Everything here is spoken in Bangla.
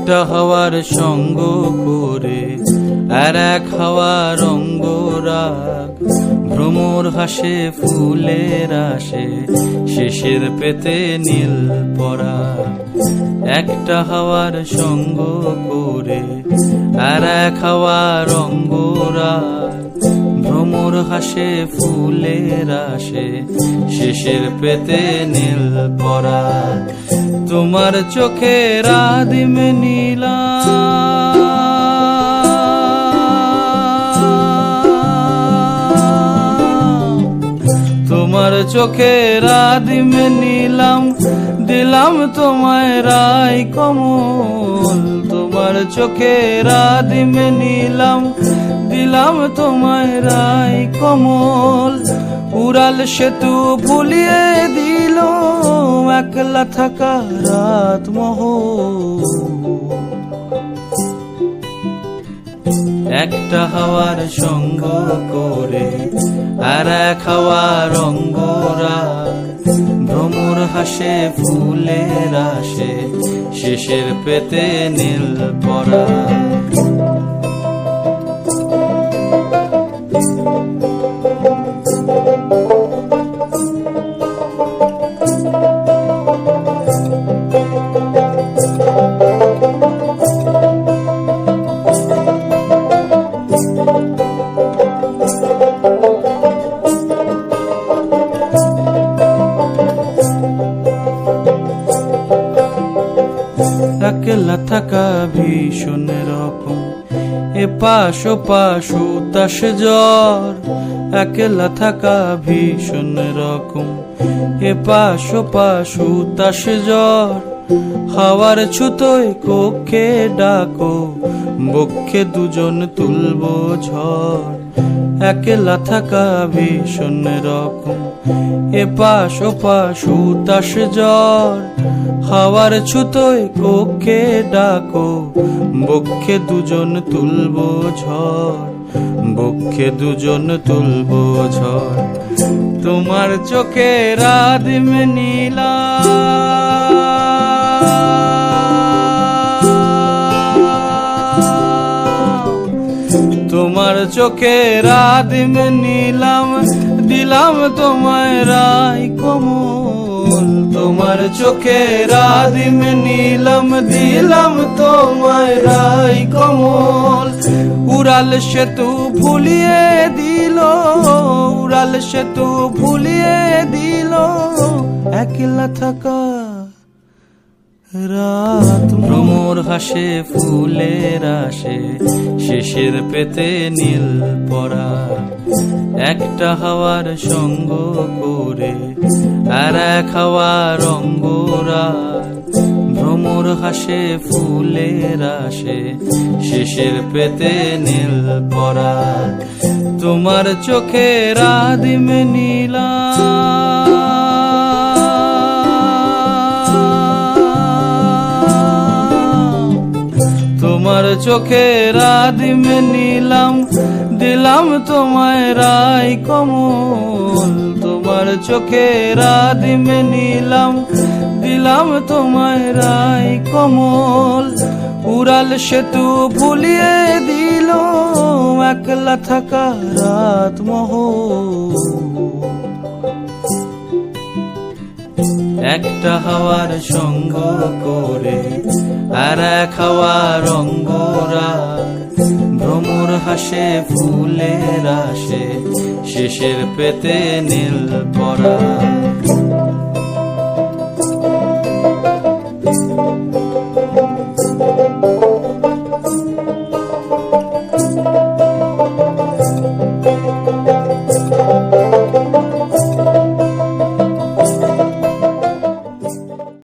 একটা হাওয়ার সঙ্গ করে আর এক হাওয়ার অঙ্গরাগ, ভ্রমর হাসে ফুলের আসে শেষের পেতে নীল পরাগ। একটা হাওয়ার সঙ্গ করে আর এক হাওয়ার অঙ্গরাগ, ভ্রমর হাসে ফুলের আসে শেষের পেতে নীল পরাগ। তোমার চোখের আদিম নীলা তোমার চোখের আদিম নীলাম, দিলাম তোমায় রাই কমল। তোমার চোখের আদিম নীলাম, দিলাম তোমায় রাই কমল। উড়াল সেতু ভুলিয়ে দিল একলা থাকা রাত মহল। একটা হাওয়ার সঙ্গ করে আর এক হাওয়ার অঙ্গরাগ, ভ্রমর হাসে ফুলের আসে শেষের পেতে নীল পরাগ। একলা থাকা ভীষণ রকম, এপাশ ওপাশ উতাস জ্বর। একলা থাকা ভীষণ রকম, এপাশ ওপাশ উতাস জ্বর। হাওয়ার ছুতোয় কক্ষে ডাকো, বক্ষে দুজন তুলবো ঝড়। একলা থাকা ভীষণ রকম, এপাশ ওপাশ উতাস জ্বর। হাওয়ার ছুতোয় কক্ষে ডাকো, বক্ষে দুজন তুলবো ঝড়। বক্ষে দুজন তুলবো ঝড়। তোমার চোখের আদিম নীলা তোমার চোখের আদিম নীলাম, দিলাম তোমায় রাই কমল। তোমার চোখের আদিম নীলাম, দিলাম তোমায় রাই কমল। উড়াল সেতু ভুলিয়ে দিল, উড়াল সেতু ভুলিয়ে দিল একলা থাকা রাত। ভ্রমর হাসে ফুলের আসে শেষের পেতে নীল পরাগ। একটা হাওয়ার সঙ্গ করে আর এক হাওয়ার অঙ্গরাগ, ভ্রমর হাসে ফুলের আসে শেষের পেতে নীল পরাগ। তোমার চোখের আদিম নীলা তোমার চোখের আদিম নীলাম, দিলাম তোমায় রাই কমল। তোমার চোখের আদিম নীলাম, দিলাম তোমায় রাই কমল। উড়াল সেতু ভুলিয়ে দিল একলা থাকা রাত মহল। একটা হাওয়ার সঙ্গ করে আর এক হাওয়ার অঙ্গরাগ, ভ্রমর হাসে ফুলের আসে শেষের পেতে নীল পরাগ।